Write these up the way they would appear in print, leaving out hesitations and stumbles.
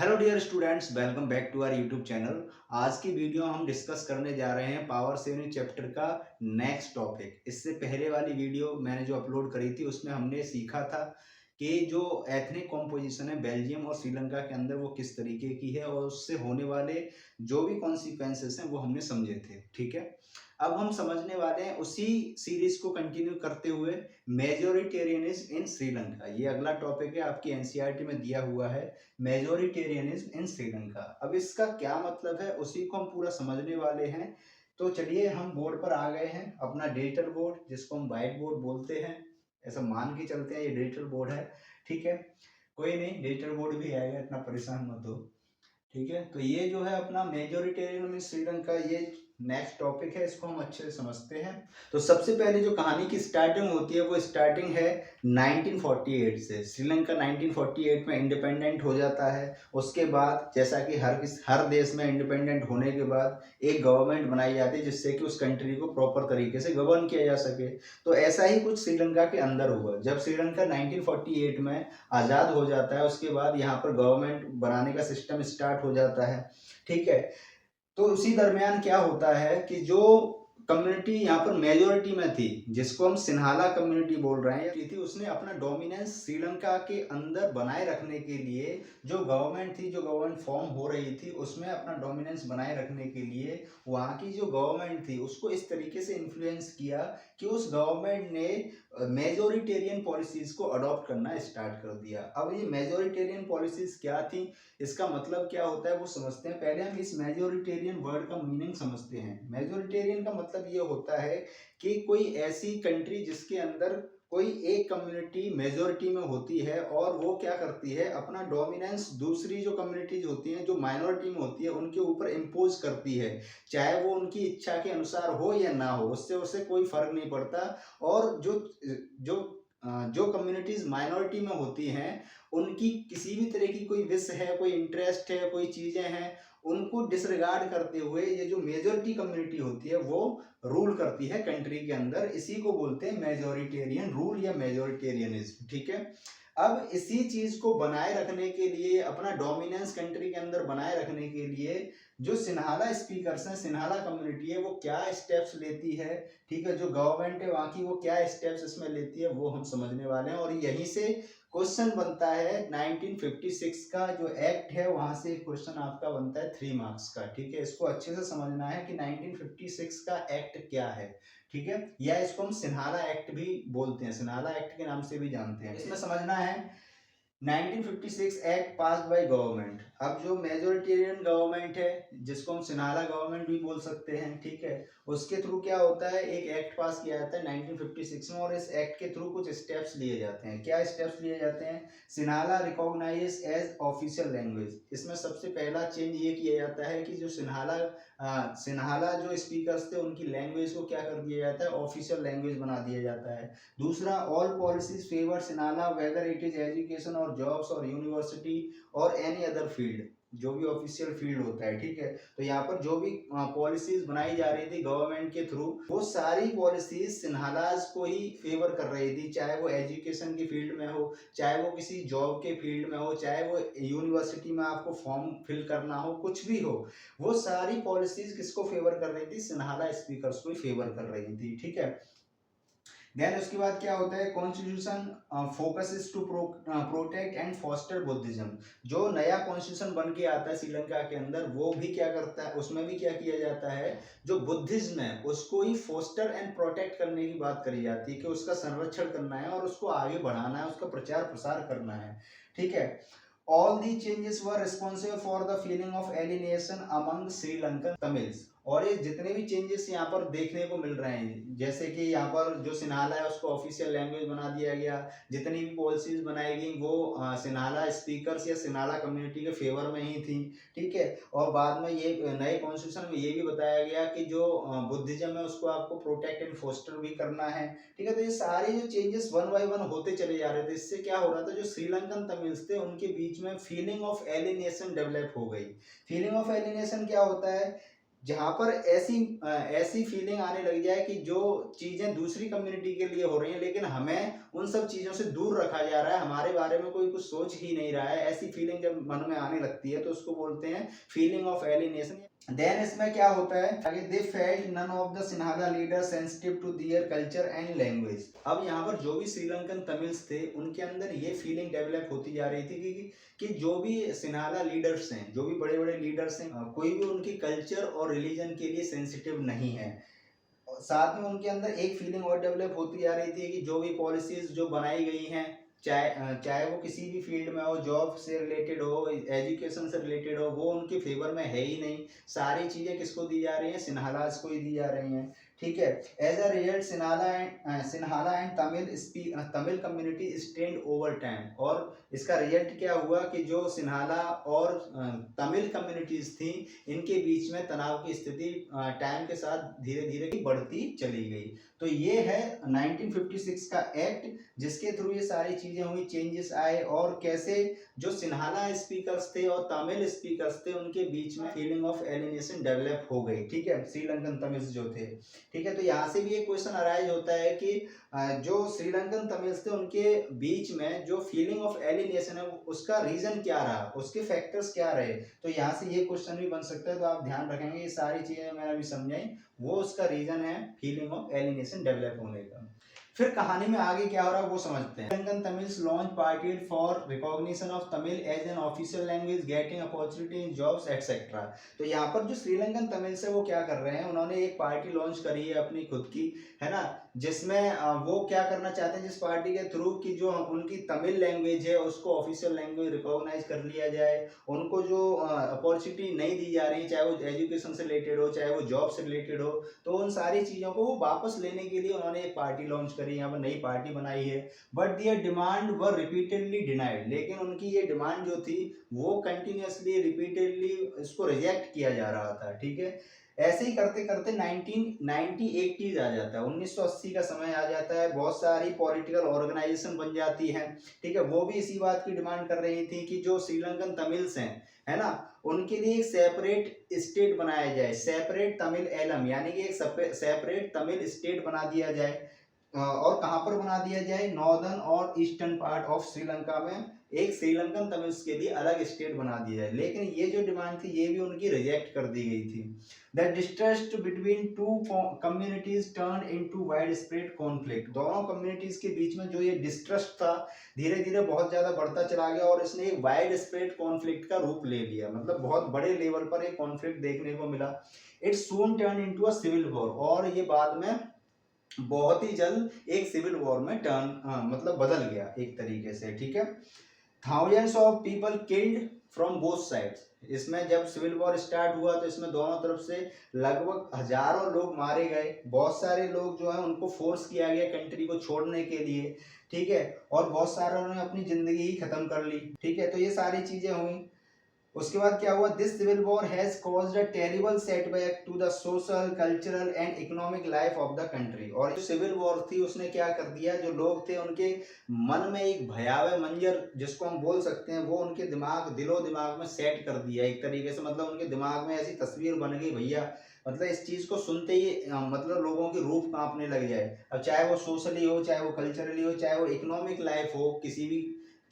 Hello dear students, welcome back to our YouTube channel. आज की video हम discuss करने जा रहे हैं पावर सेविंग चैप्टर का नेक्स्ट टॉपिक। इससे पहले वाली वीडियो मैंने जो अपलोड करी थी उसमें हमने सीखा था कि जो एथनिक कॉम्पोजिशन है बेल्जियम और श्रीलंका के अंदर वो किस तरीके की है और उससे होने वाले जो भी कॉन्सिक्वेंसेस हैं वो हमने समझे थे। ठीक है, अब हम समझने वाले हैं उसी सीरीज को कंटिन्यू करते हुए मेजोरिटेरियनिज्म इन श्रीलंका। ये अगला टॉपिक है, आपकी एनसीईआरटी में दिया हुआ है, मेजोरिटेरियनिज्म इन श्रीलंका। अब इसका क्या मतलब है उसी को हम पूरा समझने वाले हैं। तो चलिए हम बोर्ड पर आ गए हैं, अपना डिजिटल बोर्ड जिसको हम व्हाइट बोर्ड बोलते हैं, ऐसा मान के चलते हैं ये डिजिटल बोर्ड है। ठीक है, कोई नहीं, डिजिटल बोर्ड भी आएगा, इतना परेशान मत हो। ठीक है, तो ये जो है अपना मेजोरिटेरियन में श्रीलंका, ये नेक्स्ट टॉपिक है, इसको हम अच्छे से समझते हैं। तो सबसे पहले जो कहानी की स्टार्टिंग होती है वो स्टार्टिंग है 1948 से। श्रीलंका 1948 में इंडिपेंडेंट हो जाता है। उसके बाद जैसा कि हर देश में इंडिपेंडेंट होने के बाद एक गवर्नमेंट बनाई जाती है जिससे कि उस कंट्री को प्रॉपर तरीके से गवर्न किया जा सके। तो ऐसा ही कुछ श्रीलंका के अंदर हुआ। जब श्रीलंका 1948 में आज़ाद हो जाता है उसके बाद यहाँ पर गवर्नमेंट बनाने का सिस्टम स्टार्ट हो जाता है। ठीक है, तो उसी दरमियान क्या होता है कि जो कम्युनिटी यहाँ पर मेजोरिटी में थी, जिसको हम सिन्हाला कम्युनिटी बोल रहे हैं, थी उसने अपना डोमिनेंस श्रीलंका के अंदर बनाए रखने के लिए, जो गवर्नमेंट थी, जो गवर्नमेंट फॉर्म हो रही थी उसमें अपना डोमिनेंस बनाए रखने के लिए वहाँ की जो गवर्नमेंट थी उसको इस तरीके से इन्फ्लुएंस किया कि उस गवर्नमेंट ने मेजोरिटेरियन पॉलिसीज को अडॉप्ट करना स्टार्ट कर दिया। अब ये मेजोरिटेरियन पॉलिसीज क्या थी, इसका मतलब क्या होता है वो समझते हैं। पहले हम इस मेजोरिटेरियन वर्ड का मीनिंग समझते हैं। मेजोरिटेरियन का मतलब ये होता है कि कोई ऐसी कंट्री जिसके अंदर कोई एक कम्युनिटी मेजोरिटी में होती है और वो क्या करती है, अपना डोमिनेंस दूसरी जो कम्युनिटीज होती हैं जो माइनॉरिटी में होती है उनके ऊपर इम्पोज करती है। चाहे वो उनकी इच्छा के अनुसार हो या ना हो, उससे उसे कोई फर्क नहीं पड़ता। और जो जो कम्युनिटीज माइनॉरिटी में होती हैं उनकी किसी भी तरह की कोई विश है, कोई इंटरेस्ट है, कोई चीजें हैं, उनको डिसरिगार्ड करते हुए ये जो मेजोरिटी कम्युनिटी होती है वो रूल करती है कंट्री के अंदर। इसी को बोलते हैं मेजोरिटेरियन रूल या मेजोरिटेरियनिज्म। ठीक है, अब इसी चीज को बनाए रखने के लिए, अपना डोमिनेंस कंट्री के अंदर बनाए रखने के लिए जो सिन्हाला स्पीकर्स हैं, सिन्हाला कम्युनिटी है, वो क्या स्टेप्स लेती है, ठीक है, जो गवर्नमेंट है वहाँ की वो क्या स्टेप्स इसमें लेती है वो हम समझने वाले हैं। और यहीं से क्वेश्चन बनता है 1956 का जो एक्ट है, वहां से क्वेश्चन आपका बनता है 3 मार्क्स का। ठीक है, इसको अच्छे से समझना है कि 1956 का एक्ट क्या है। ठीक है, या इसको हम सिन्हाला एक्ट भी बोलते हैं, सिन्हाला एक्ट के नाम से भी जानते हैं। इसमें समझना है 1956 एक्ट पास बाय गवर्नमेंट। अब जो मेजोरिटेरियन गवर्नमेंट है जिसको हम सिन्हाला गवर्नमेंट भी बोल सकते हैं, ठीक है, उसके थ्रू क्या होता है, एक एक्ट पास किया जाता है 1956 में और इस एक्ट के थ्रू कुछ स्टेप्स लिए जाते हैं। क्या स्टेप्स लिए जाते हैं, Sinhala recognise as official language. इसमें सबसे पहला चेंज ये किया जाता है कि जो सिन्हाला जो स्पीकर्स थे उनकी लैंग्वेज को क्या कर दिया जाता है, ऑफिशियल लैंग्वेज बना दिया जाता है। दूसरा, all policies favour Sinhala whether it is education और जॉब्स और यूनिवर्सिटी और एनी अदर फील्ड, जो भी ऑफिशियल फील्ड होता है। ठीक है, तो यहाँ पर जो भी पॉलिसीज बनाई जा रही थी गवर्नमेंट के थ्रू, वो सारी पॉलिसीज सिन्हालाज को ही फेवर कर रही थी, चाहे वो एजुकेशन की फील्ड में हो, चाहे वो किसी जॉब के फील्ड में हो, चाहे वो यूनिवर्सिटी में आपको फॉर्म फिल करना हो, कुछ भी हो, वो सारी पॉलिसीज किसको फेवर कर रही थी, सिन्हाला स्पीकर्स को ही फेवर कर रही थी। ठीक है, देन उसके बाद क्या होता है, constitution focuses to protect and foster Buddhism. जो नया कॉन्स्टिट्यूशन बन के आता है श्रीलंका के अंदर वो भी क्या करता है, उसमें भी क्या किया जाता है, जो बुद्धिज्म है उसको ही फोस्टर एंड प्रोटेक्ट करने की बात करी जाती है कि उसका संरक्षण करना है और उसको आगे बढ़ाना है, उसका प्रचार प्रसार करना है। ठीक है, all the changes were responsible for the feeling of alienation among Sri Lankan Tamils। और ये जितने भी चेंजेस यहाँ पर देखने को मिल रहे हैं, जैसे कि यहाँ पर जो सिन्हाला है उसको ऑफिशियल लैंग्वेज बना दिया गया, जितनी भी पॉलिसीज बनाई गई वो सिन्हाला स्पीकर्स या सिन्हाला कम्युनिटी के फेवर में ही थी। ठीक है, और बाद में ये नए कॉन्स्टिट्यूशन में ये भी बताया गया कि जो बुद्धिज्म है उसको आपको प्रोटेक्ट एंड फोस्टर भी करना है। ठीक है, तो ये सारे जो चेंजेस वन बाय वन होते चले जा रहे थे, इससे क्या हो रहा था, जो श्रीलंकन तमिल्स थे उनके बीच में फीलिंग ऑफ एलिनेशन डेवलप हो गई। फीलिंग ऑफ एलिनेशन क्या होता है, जहां पर ऐसी फीलिंग आने लग जाए कि जो चीजें दूसरी कम्युनिटी के लिए हो रही हैं लेकिन हमें उन सब चीज़ों से दूर रखा जा रहा है, हमारे बारे में कोई कुछ सोच ही नहीं रहा है, ऐसी फीलिंग जब मन में आने लगती है तो उसको बोलते हैं फीलिंग ऑफ एलिनेशन। देन इसमें क्या होता है आगे, they felt none of the Sinhala leader sensitive to their culture and language. अब यहाँ पर जो भी श्रीलंकन तमिल्स थे उनके अंदर ये फीलिंग डेवलप होती जा रही थी कि जो भी सिन्हाला लीडर्स हैं, जो भी बड़े बड़े लीडर्स हैं, कोई भी उनकी कल्चर और रिलीजन के लिए सेंसिटिव नहीं है। साथ में उनके अंदर एक फीलिंग और डेवलप होती जा रही थी कि जो भी पॉलिसीज जो बनाई गई हैं, चाहे वो किसी भी फील्ड में हो, जॉब से रिलेटेड हो, एजुकेशन से रिलेटेड हो, वो उनके फेवर में है ही नहीं। सारी चीज़ें किसको दी जा रही हैं, सिन्हालास को ही दी जा रही हैं। ठीक है। As a result Sinhala and Tamil community strained over time. और इसका रिजल्ट क्या हुआ कि जो सिन्हाला और तमिल कम्युनिटीज थी, इनके बीच में तनाव की स्थिति टाइम के साथ धीरे धीरे बढ़ती चली गई। तो ये है 1956 का एक्ट, जिसके थ्रू ये सारी चीजें हुई, चेंजेस आए, और कैसे जो सिन्हाला स्पीकर्स थे और तमिल स्पीकर्स थे उनके बीच में फीलिंग ऑफ एलिनेशन डेवलप हो गई। ठीक है, श्रीलंकन तमिल्स जो थे। ठीक है, तो यहाँ से भी एक क्वेश्चन अराइज होता है कि जो श्रीलंकन तमिल्स थे उनके बीच में जो फीलिंग ऑफ एलिनेशन है उसका रीजन क्या रहा, उसके फैक्टर्स क्या रहे। तो यहाँ से ये क्वेश्चन भी बन सकता है। तो आप ध्यान रखेंगे ये सारी चीजें मैंने अभी समझाई, वो उसका रीजन है फीलिंग ऑफ एलिनेशन डेवलप होने का। फिर कहानी में आगे क्या हो रहा है वो समझते हैं। Sri Lankan Tamils launch party for recognition of Tamil as an official language, getting opportunity in jobs etcetera. तो यहाँ पर जो श्रीलंकन तमिल्स है वो क्या कर रहे हैं, उन्होंने एक पार्टी लॉन्च करी है अपनी खुद की, है ना, जिसमें वो क्या करना चाहते हैं, जिस पार्टी के थ्रू की जो उनकी तमिल लैंग्वेज है उसको ऑफिशियल लैंग्वेज रिकॉग्नाइज कर लिया जाए। उनको जो अपॉर्चुनिटी नहीं दी जा रही, चाहे वो एजुकेशन से रिलेटेड हो, चाहे वो जॉब से रिलेटेड हो, तो उन सारी चीज़ों को वो वापस लेने के लिए उन्होंने एक पार्टी लॉन्च करी, यहाँ पर नई पार्टी बनाई है। But their demand were repeatedly denied. लेकिन उनकी ये डिमांड जो थी वो कंटिन्यूसली रिपीटेडली इसको रिजेक्ट किया जा रहा था। ठीक है, ऐसे ही करते करते 1980s आ जाता है, 1980 का समय आ जाता है। बहुत सारी पॉलिटिकल ऑर्गेनाइजेशन बन जाती है। ठीक है, वो भी इसी बात की डिमांड कर रही थी कि जो श्रीलंकन तमिल्स हैं, है ना, उनके लिए एक सेपरेट स्टेट बनाया जाए, सेपरेट तमिल एलम, यानी कि एक सेपरेट तमिल स्टेट बना दिया जाए। और कहाँ पर बना दिया जाए, नॉर्दर्न और ईस्टर्न पार्ट ऑफ श्रीलंका में एक श्रीलंकन तमिल्स के लिए अलग स्टेट बना दिया जाए। लेकिन ये जो डिमांड थी ये भी उनकी रिजेक्ट कर दी गई थी। The distrust between two communities turn into wide spread conflict. दोनों कम्युनिटीज के बीच में जो ये डिस्ट्रस्ट था धीरे धीरे बहुत ज्यादा बढ़ता चला गया और इसने एक वाइड स्प्रेड कॉन्फ्लिक्ट का रूप ले लिया, मतलब बहुत बड़े लेवल पर एक कॉन्फ्लिक्ट देखने को मिला। It soon turn into a civil war, और ये बाद में बहुत ही जल्द एक सिविल वॉर में मतलब बदल गया एक तरीके से। ठीक है, thousands of people killed from both sides. इसमें जब सिविल वॉर स्टार्ट हुआ तो इसमें दोनों तरफ से लगभग हजारों लोग मारे गए। बहुत सारे लोग जो है उनको फोर्स किया गया कंट्री को छोड़ने के लिए। ठीक है, और बहुत सारे ने अपनी जिंदगी ही खत्म कर ली। ठीक है, तो ये सारी चीजें हुई। उसके बाद क्या हुआ, this civil war has caused a terrible setback to the social, cultural and economic life of the country. और जो सिविल वॉर थी उसने क्या कर दिया, जो लोग थे उनके मन में एक भयावह मंजर जिसको हम बोल सकते हैं वो उनके दिलो दिमाग में सेट कर दिया एक तरीके से। मतलब उनके दिमाग में ऐसी तस्वीर बन गई भैया, मतलब इस चीज को सुनते ही मतलब लोगों की रूह कांपने लग जाए। अब चाहे वो सोशली हो, चाहे वो कल्चरली हो, चाहे वो इकोनॉमिक लाइफ हो,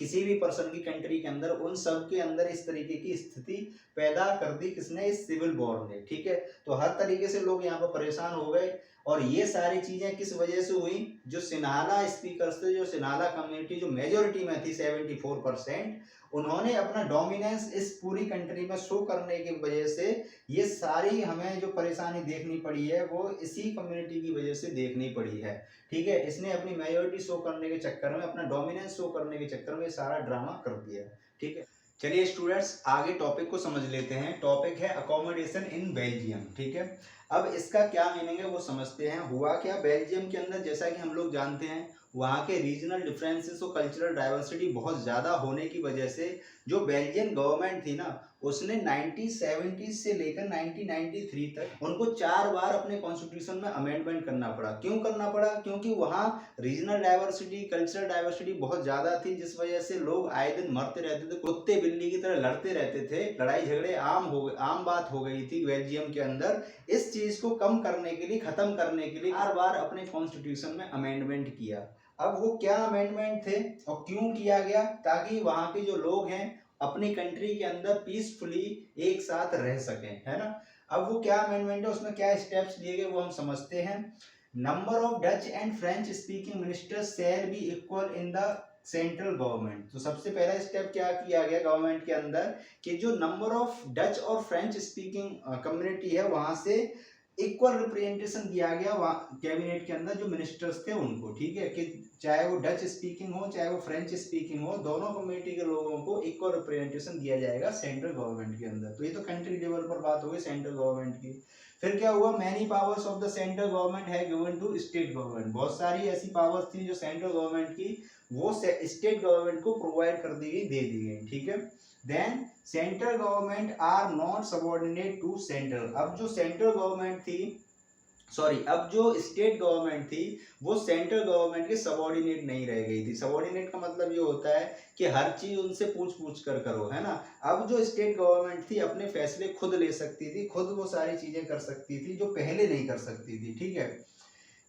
किसी भी पर्सन की कंट्री के अंदर, उन सब के अंदर इस तरीके की स्थिति पैदा कर दी किसने, इस सिविल वॉर ने। ठीक है, तो हर तरीके से लोग यहाँ पर परेशान हो गए। और ये सारी चीजें किस वजह से हुई, जो सिन्हाला स्पीकर्स थे, जो सिन्हाला कम्युनिटी जो मेजोरिटी में थी 74%, उन्होंने अपना डोमिनेंस इस पूरी कंट्री में शो करने की वजह से ये सारी हमें जो परेशानी देखनी पड़ी है वो इसी कम्युनिटी की वजह से देखनी पड़ी है। ठीक है, इसने अपनी मेजोरिटी शो करने के चक्कर में, अपना डोमिनेंस शो करने के चक्कर में सारा ड्रामा कर दिया। ठीक है, चलिए स्टूडेंट्स आगे टॉपिक को समझ लेते हैं। टॉपिक है अकोमोडेशन इन बेल्जियम। ठीक है, अब इसका क्या मीनिंग है वो समझते हैं। हुआ क्या, बेल्जियम के अंदर जैसा कि हम लोग जानते हैं वहाँ के रीजनल डिफरेंसेस और कल्चरल डाइवर्सिटी बहुत ज़्यादा होने की वजह से जो बेल्जियन गवर्नमेंट थी ना, उसने 1970 से लेकर 1993 तक उनको 4 बार अपने कॉन्स्टिट्यूशन में अमेंडमेंट करना पड़ा। क्यों करना पड़ा, क्योंकि वहाँ रीजनल डाइवर्सिटी, कल्चरल डाइवर्सिटी बहुत ज़्यादा थी, जिस वजह से लोग आए दिन मरते रहते थे, कुत्ते बिल्ली की तरह लड़ते रहते थे, लड़ाई झगड़े आम बात हो गई थी बेल्जियम के अंदर। इस चीज़ को कम करने के लिए, ख़त्म करने के लिए 4 बार अपने कॉन्स्टिट्यूशन में अमेंडमेंट किया। अब वो क्या अमेंडमेंट थे और क्यों किया गया, ताकि वहाँ के जो लोग हैं अपनी कंट्री के अंदर पीसफुली एक साथ रह सकें, है ना। अब वो क्या अमेंडमेंट है, उसमें क्या स्टेप्स लिए गए वो हम समझते हैं। Number of Dutch and French speaking ministers shall be equal in the central government. तो सबसे पहला स्टेप क्या किया गया गवर्नमेंट के अंदर कि जो नंबर ऑफ डच और फ्रेंच स्पीकिंग कम्युनिटी है वहां से इक्वल रिप्रेजेंटेशन दिया गया वहाँ कैबिनेट के अंदर जो मिनिस्टर्स थे उनको, ठीक है, कि चाहे वो डच स्पीकिंग हो चाहे वो फ्रेंच स्पीकिंग हो, दोनों कम्युनिटी के लोगों को इक्वल रिप्रेजेंटेशन दिया जाएगा सेंट्रल गवर्नमेंट के अंदर। तो ये तो कंट्री लेवल पर बात हो गई सेंट्रल गवर्नमेंट की। फिर क्या हुआ, many powers of the central government है गिवन टू स्टेट गवर्नमेंट। बहुत सारी ऐसी पावर्स थी जो सेंट्रल गवर्नमेंट की वो स्टेट गवर्नमेंट को प्रोवाइड कर दी गई, दे दी गई, ठीक है। Then central government are not subordinate to central. अब जो सेंट्रल गवर्नमेंट थी, सॉरी, अब जो स्टेट गवर्नमेंट थी वो सेंट्रल गवर्नमेंट के सबॉर्डिनेट नहीं रह गई थी। सबॉर्डिनेट का मतलब ये होता है कि हर चीज उनसे पूछ पूछ कर करो, है ना। अब जो स्टेट गवर्नमेंट थी अपने फैसले खुद ले सकती थी, खुद वो सारी चीजें कर सकती थी जो पहले नहीं कर सकती थी, ठीक है।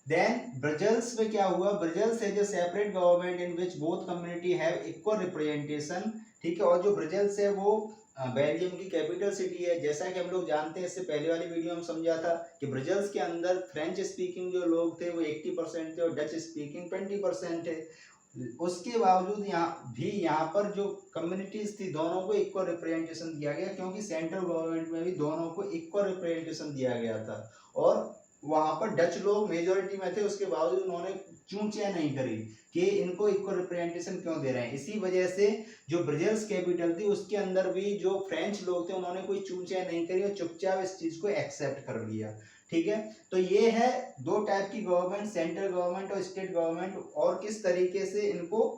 देन ब्रजल्स में क्या हुआ, ब्रजल्स है जो separate government in which both community have equal representation, ठीक है। और जो ब्रजल्स है वो बेल्जियम की कैपिटल सिटी है। जैसा कि हम लोग जानते हैं, इससे पहले वाली वीडियो में समझा था कि ब्रजल्स के अंदर फ्रेंच स्पीकिंग जो लोग थे वो 80% थे और डच स्पीकिंग 20% थे। उसके बावजूद यहाँ पर जो कम्युनिटीज थी दोनों को इक्वल रिप्रेजेंटेशन दिया गया, क्योंकि सेंट्रल गवर्नमेंट में भी दोनों को इक्वल रिप्रेजेंटेशन दिया गया था। और वहां पर डच लोग मेजोरिटी में थे, उसके बावजूद उन्होंने चूंचियां नहीं करी कि इनको इक्वल रिप्रेजेंटेशन क्यों दे रहे हैं। इसी वजह से जो ब्रजल्स कैपिटल थी उसके अंदर भी जो फ्रेंच लोग थे उन्होंने कोई चूंचियां नहीं करी और चुपचाप इस चीज को एक्सेप्ट कर लिया, ठीक है। तो ये है दो टाइप की गवर्नमेंट, सेंट्रल गवर्नमेंट और स्टेट गवर्नमेंट, और किस तरीके से इनको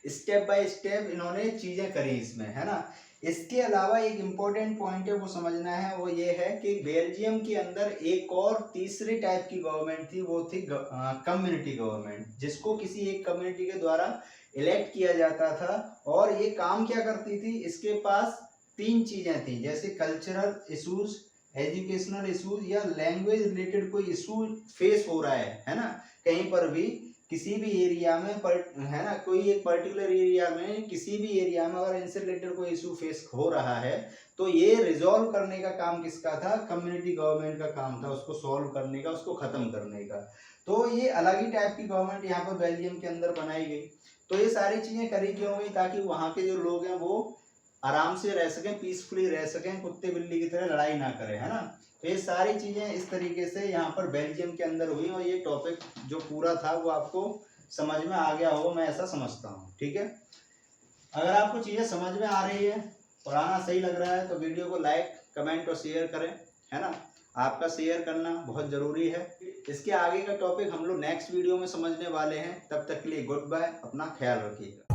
स्टेप बाय स्टेप इन्होंने चीजें करी इसमें, है ना। इसके अलावा एक इम्पोर्टेंट पॉइंट है वो समझना है, वो ये है कि बेल्जियम के अंदर एक और तीसरी टाइप की गवर्नमेंट थी, वो थी कम्युनिटी गवर्नमेंट, जिसको किसी एक कम्युनिटी के द्वारा इलेक्ट किया जाता था। और ये काम क्या करती थी, इसके पास तीन चीजें थी, जैसे कल्चरल इशूज, एजुकेशनल इशूज या लैंग्वेज रिलेटेड कोई इशू फेस हो रहा है ना, कहीं पर भी किसी भी एरिया में है ना, कोई एक पर्टिकुलर एरिया में किसी भी एरिया में अगर इनसे रिलेटेड कोई इशू फेस हो रहा है तो ये रिजॉल्व करने का काम किसका था, कम्युनिटी गवर्नमेंट का काम था, उसको सॉल्व करने का, उसको खत्म करने का। तो ये अलग ही टाइप की गवर्नमेंट यहाँ पर बेल्जियम के अंदर बनाई गई। तो ये सारी चीजें करी क्यों गई, ताकि वहाँ के जो लोग हैं वो आराम से रह सकें, पीसफुली रह सकें, कुत्ते बिल्ली की तरह लड़ाई ना करें, है ना। तो ये सारी चीजें इस तरीके से यहाँ पर बेल्जियम के अंदर हुई और ये टॉपिक जो पूरा था वो आपको समझ में आ गया हो, मैं ऐसा समझता हूँ, ठीक है। अगर आपको चीजें समझ में आ रही है, पढ़ाना सही लग रहा है तो वीडियो को लाइक कमेंट और शेयर करें, है ना। आपका शेयर करना बहुत जरूरी है। इसके आगे का टॉपिक हम लोग नेक्स्ट वीडियो में समझने वाले हैं। तब तक के लिए गुड बाय, अपना ख्याल रखिएगा।